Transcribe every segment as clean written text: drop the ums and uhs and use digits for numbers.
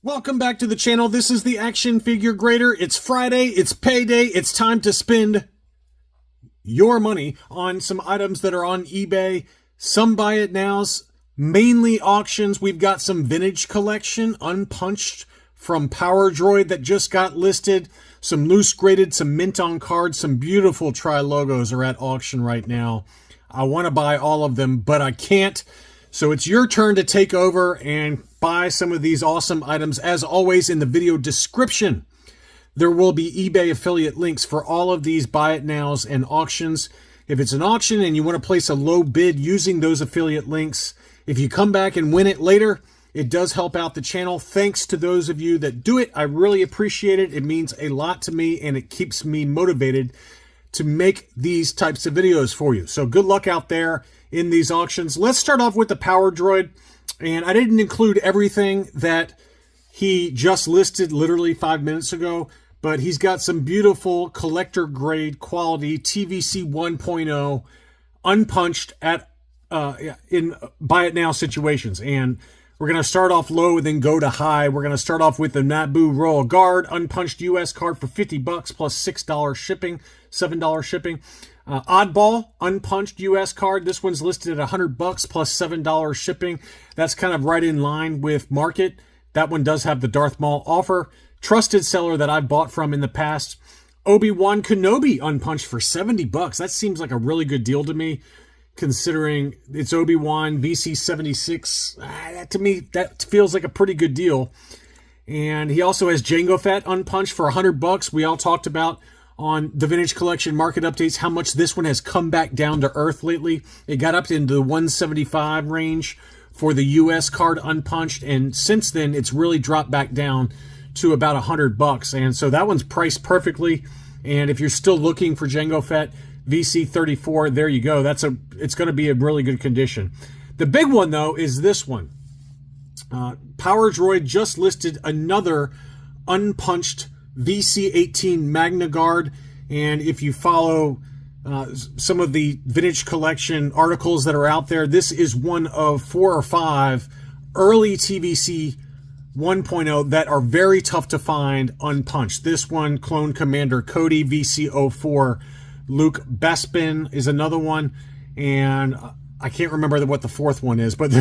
Welcome back to the channel. This is the Action Figure Grader. It's Friday, it's payday, it's time to spend your money on some items that are on eBay. Some buy it nows, mainly auctions. We've got some vintage collection, unpunched from Power Droid that just got listed. Some loose graded, some mint on cards, some beautiful Tri logos are at auction right now. I want to buy all of them, but I can't. So it's your turn to take over and buy some of these awesome items. As always, in the video description, there will be eBay affiliate links for all of these buy it nows and auctions. If it's an auction and you want to place a low bid using those affiliate links, if you come back and win it later, it does help out the channel. Thanks to those of you that do it. I really appreciate it. It means a lot to me and it keeps me motivated to make these types of videos for you. So good luck out there in these auctions. Let's start off with the Power Droid. And I didn't include everything that he just listed literally 5 minutes ago, but he's got some beautiful collector grade quality TVC 1.0 unpunched at in buy it now situations. And we're going to start off low and then go to high. We're going to start off with the Naboo Royal Guard unpunched US card for $50 plus $6 shipping, $7 shipping. Oddball unpunched US card. This one's listed at $100 plus $7 shipping. That's kind of right in line with market. That one does have the Darth Maul offer. Trusted seller that I've bought from in the past. Obi-Wan Kenobi unpunched for $70. That seems like a really good deal to me, considering it's Obi-Wan VC76. To me, that feels like a pretty good deal. And he also has Jango Fett unpunched for $100. We all talked about on the Vintage Collection Market Updates how much this one has come back down to earth lately. It got up into the 175 range for the US card unpunched, and since then it's really dropped back down to about $100. And so that one's priced perfectly. And if you're still looking for Jango Fett VC34, there you go. It's going to be a really good condition. The big one though is this one. Power Droid just listed another unpunched VC18 Magna Guard, and if you follow some of the Vintage Collection articles that are out there, this is one of 4 or 5 early TVC 1.0 that are very tough to find unpunched. This one, Clone Commander Cody VC04, Luke Bespin is another one, and I can't remember what the fourth one is, but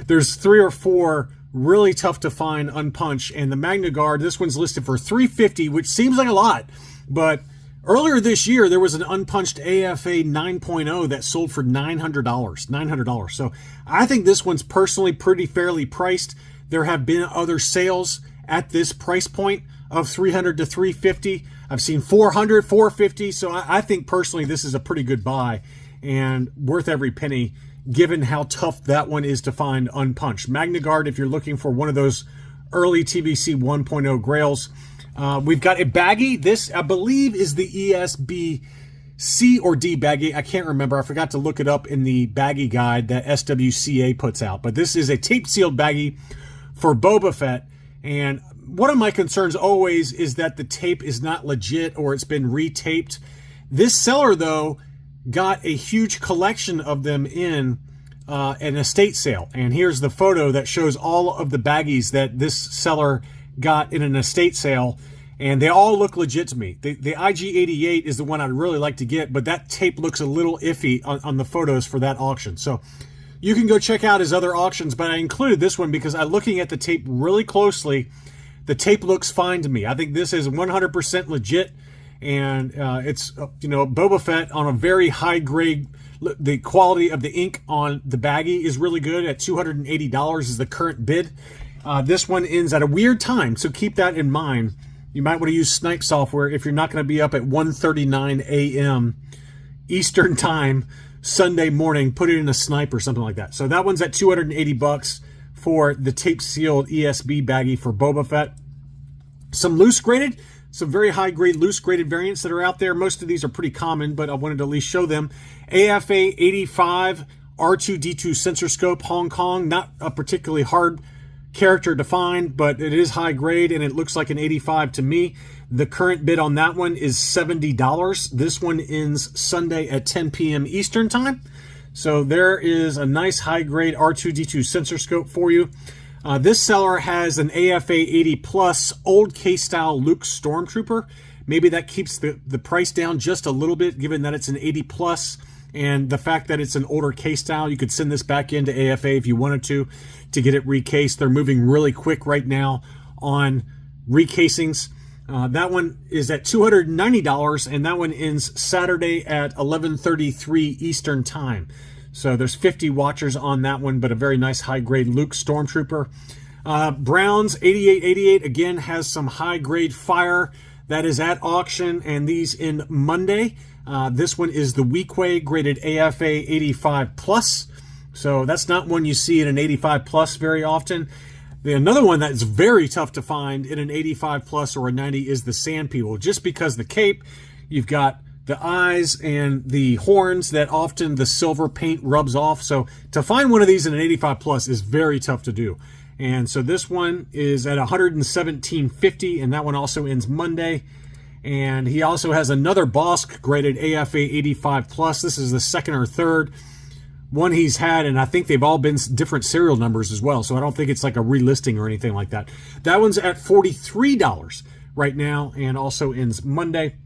there's 3 or 4 really tough to find unpunched. And the Magna Guard, this one's listed for $350, which seems like a lot, but earlier this year there was an unpunched AFA 9.0 that sold for $900. So I think this one's personally pretty fairly priced. There have been other sales at this price point of $300 to $350. I've seen $400, $450. So I think personally this is a pretty good buy and worth every penny, given how tough that one is to find unpunched. Magna Guard, if you're looking for one of those early TVC 1.0 grails. We've got a baggie. This, I believe, is the ESB C or D baggie. I can't remember. I forgot to look it up in the baggie guide that SWCA puts out. But this is a tape-sealed baggie for Boba Fett. And one of my concerns always is that the tape is not legit or it's been retaped. This seller, though, got a huge collection of them in an estate sale. And here's the photo that shows all of the baggies that this seller got in an estate sale. And they all look legit to me. The IG-88 is the one I'd really like to get, but that tape looks a little iffy on the photos for that auction. So you can go check out his other auctions, but I included this one because I'm looking at the tape really closely. The tape looks fine to me. I think this is 100% legit. And it's, Boba Fett on a very high grade. The quality of the ink on the baggie is really good. At $280 is the current bid. This one ends at a weird time, so keep that in mind. You might want to use Snipe software if you're not going to be up at 1:39 a.m. Eastern time Sunday morning. Put it in a Snipe or something like that. So that one's at $280 for the tape-sealed ESB baggie for Boba Fett. Some loose graded. Some very high-grade, loose-graded variants that are out there. Most of these are pretty common, but I wanted to at least show them. AFA 85 R2-D2 sensor scope, Hong Kong. Not a particularly hard character to find, but it is high-grade, and it looks like an 85 to me. The current bid on that one is $70. This one ends Sunday at 10 p.m. Eastern time. So there is a nice high-grade R2-D2 sensor scope for you. This seller has an AFA 80 Plus old K-style Luke Stormtrooper. Maybe that keeps the price down just a little bit, given that it's an 80 Plus and the fact that it's an older K-style. You could send this back into AFA if you wanted to get it recased. They're moving really quick right now on recasings. That one is at $290, and that one ends Saturday at 11:33 Eastern Time. So there's 50 watchers on that one, but a very nice high-grade Luke Stormtrooper. Brown's 8888, again, has some high-grade fire. That is at auction, and these in Monday. This one is the Weequay graded AFA 85 Plus. So that's not one you see in an 85 Plus very often. Another one that's very tough to find in an 85 Plus or a 90 is the Sand People. Just because the cape, you've got the eyes and the horns that often the silver paint rubs off. So to find one of these in an 85 Plus is very tough to do. And so this one is at $117.50, and that one also ends Monday. And he also has another Bossk graded AFA 85 Plus. This is the second or third one he's had, and I think they've all been different serial numbers as well, so I don't think it's like a relisting or anything like that. That one's at $43 right now and also ends Monday.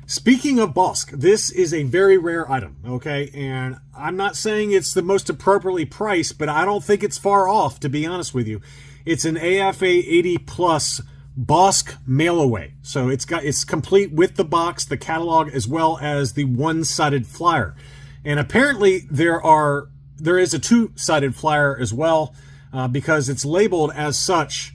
Speaking of Bossk, this is a very rare item, okay? And I'm not saying it's the most appropriately priced, but I don't think it's far off, to be honest with you. It's an AFA 80 Plus Bossk mail away. So it's complete with the box, the catalog, as well as the one-sided flyer. And apparently there is a two-sided flyer as well, because it's labeled as such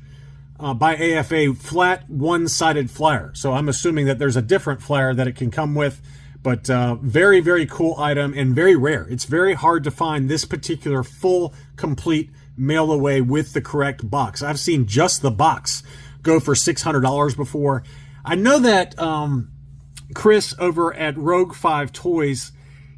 by AFA, flat one-sided flyer. So I'm assuming that there's a different flyer that it can come with, but very, very cool item and very rare. It's very hard to find this particular full, complete mail away with the correct box. I've seen just the box go for $600 before. I know that Chris over at Rogue 5 Toys,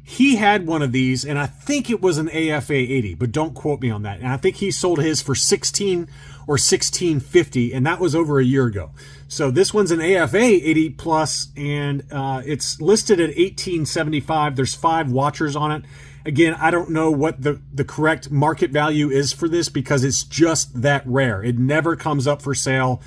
he had one of these, and I think it was an AFA 80, but don't quote me on that. And I think he sold his for $16 or $16.50, and that was over a year ago. So this one's an AFA 80 Plus, and it's listed at $18.75. There's 5 watchers on it. Again, I don't know what the correct market value is for this because it's just that rare. It never comes up for sale.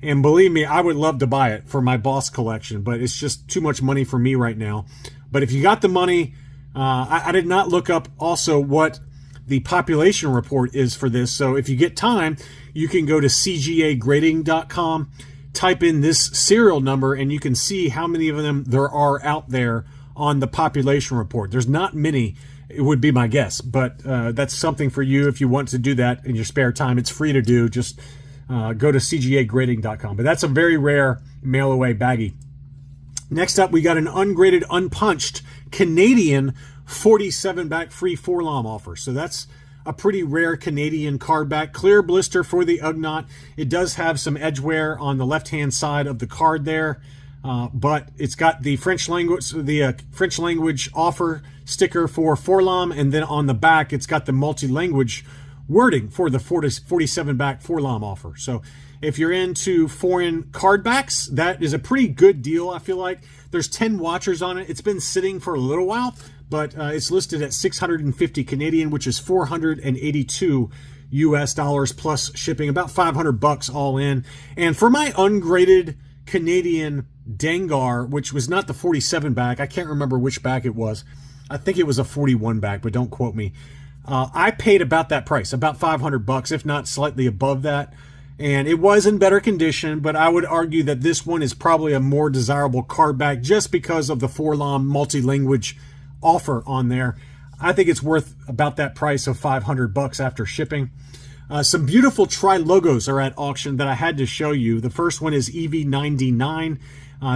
And believe me, I would love to buy it for my Bossk collection, but it's just too much money for me right now. But if you got the money, I did not look up also what the population report is for this. So if you get time, you can go to cgagrading.com, type in this serial number, and you can see how many of them there are out there on the population report. There's not many, it would be my guess, but that's something for you if you want to do that in your spare time. It's free to do. Just go to cgagrading.com. But that's a very rare mail-away baggie. Next up, we got an ungraded, unpunched Canadian 47 back free Forlom offer. So that's a pretty rare Canadian cardback. Clear blister for the Ugnaught. It does have some edge wear on the left-hand side of the card there, but it's got the French language offer sticker for Forlom, and then on the back, it's got the multi-language wording for the 47 back Forlom offer. So if you're into foreign cardbacks, that is a pretty good deal, I feel like. There's 10 watchers on it. It's been sitting for a little while, but it's listed at 650 Canadian, which is 482 US dollars plus shipping, about 500 bucks all in. And for my ungraded Canadian Dengar, which was not the 47 back, I can't remember which back it was. I think it was a 41 back, but don't quote me. I paid about that price, about 500 bucks, if not slightly above that. And it was in better condition, but I would argue that this one is probably a more desirable cardback just because of the Forlom multi-language offer on there. I think it's worth about that price of 500 bucks after shipping. Some beautiful tri-logos are at auction that I had to show you. The first one is EV99.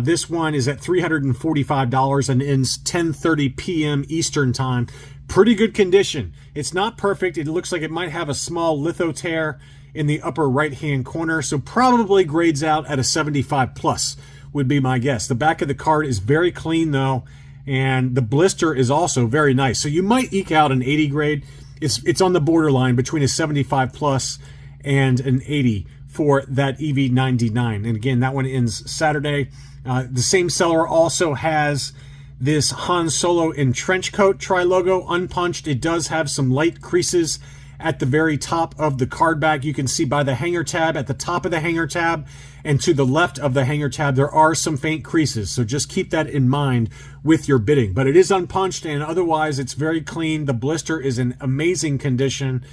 This one is at $345 and ends 10:30 p.m. Eastern Time. Pretty good condition. It's not perfect. It looks like it might have a small litho tear in the upper right-hand corner, so probably grades out at a 75 plus would be my guess. The back of the card is very clean though, and the blister is also very nice. So you might eke out an 80 grade. It's on the borderline between a 75 plus and an 80 for that EV99. And again, that one ends Saturday. The same seller also has this Han Solo in trench coat tri-logo, unpunched. It does have some light creases at the very top of the cardback. You can see by the hanger tab, at the top of the hanger tab and to the left of the hanger tab, there are some faint creases. So just keep that in mind with your bidding. But it is unpunched, and otherwise it's very clean. The blister is in amazing condition.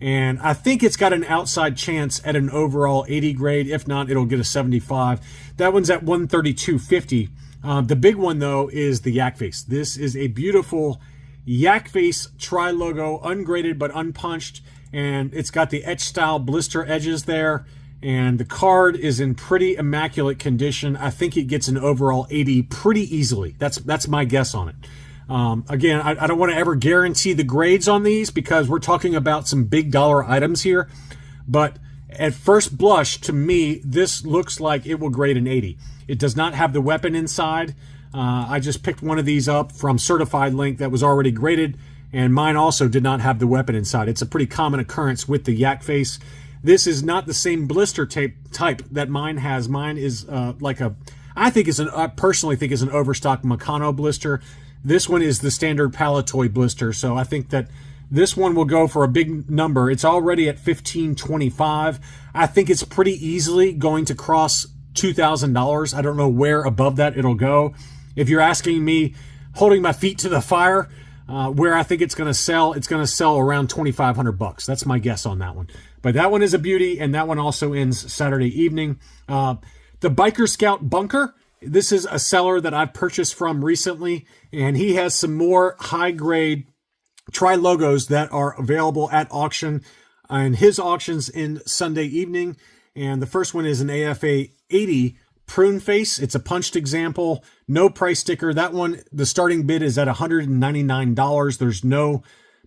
And I think it's got an outside chance at an overall 80 grade. If not, it'll get a 75. That one's at 132.50. The big one, though, is the yak face. This is a beautiful yak face tri-logo, ungraded but unpunched. And it's got the etch style blister edges there. And the card is in pretty immaculate condition. I think it gets an overall 80 pretty easily. That's my guess on it. Again, I don't want to ever guarantee the grades on these because we're talking about some big dollar items here. But at first blush, to me, this looks like it will grade an 80. It does not have the weapon inside. I just picked one of these up from Certified Link that was already graded, and mine also did not have the weapon inside. It's a pretty common occurrence with the yak face. This is not the same blister type that mine has. Mine is I personally think is an overstock Meccano blister. This one is the standard Palatoy blister, so I think that this one will go for a big number. It's already at $1,525. I think it's pretty easily going to cross $2,000. I don't know where above that it'll go. If you're asking me, holding my feet to the fire, where I think it's going to sell around $2,500. That's my guess on that one. But that one is a beauty, and that one also ends Saturday evening. The Biker Scout Bunker. This is a seller that I've purchased from recently, and he has some more high-grade tri-logos that are available at auction. And his auction's in Sunday evening. And the first one is an AFA 80 prune face. It's a punched example, no price sticker. That one, the starting bid is at $199. There's no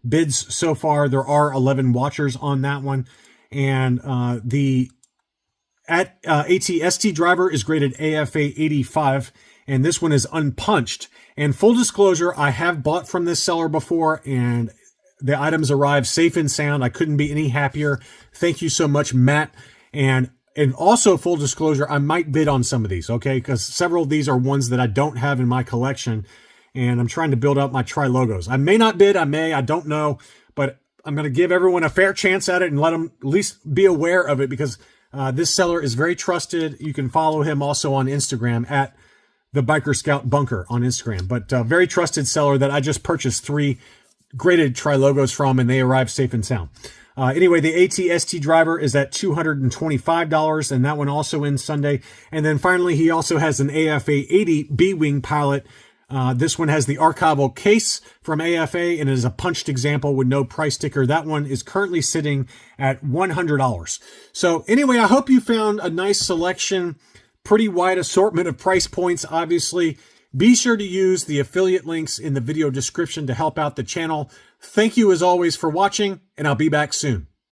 bids so far. There are 11 watchers on that one. And the ATST driver is graded AFA 85, and this one is unpunched. And full disclosure, I have bought from this seller before, and the items arrived safe and sound. I couldn't be any happier. Thank you so much, Matt. And also, full disclosure, I might bid on some of these, okay? Because several of these are ones that I don't have in my collection, and I'm trying to build up my tri-logos. I may not bid, I don't know, but I'm going to give everyone a fair chance at it and let them at least be aware of it, because this seller is very trusted. You can follow him also on Instagram at the Biker Scout Bunker on Instagram. But very trusted seller that I just purchased 3 graded tri-logos from, and they arrived safe and sound. Anyway, the ATST driver is at $225, and that one also ends Sunday. And then finally, he also has an AFA 80 B-Wing pilot. This one has the archival case from AFA, and it is a punched example with no price sticker. That one is currently sitting at $100. So anyway, I hope you found a nice selection, pretty wide assortment of price points, obviously. Be sure to use the affiliate links in the video description to help out the channel. Thank you as always for watching, and I'll be back soon.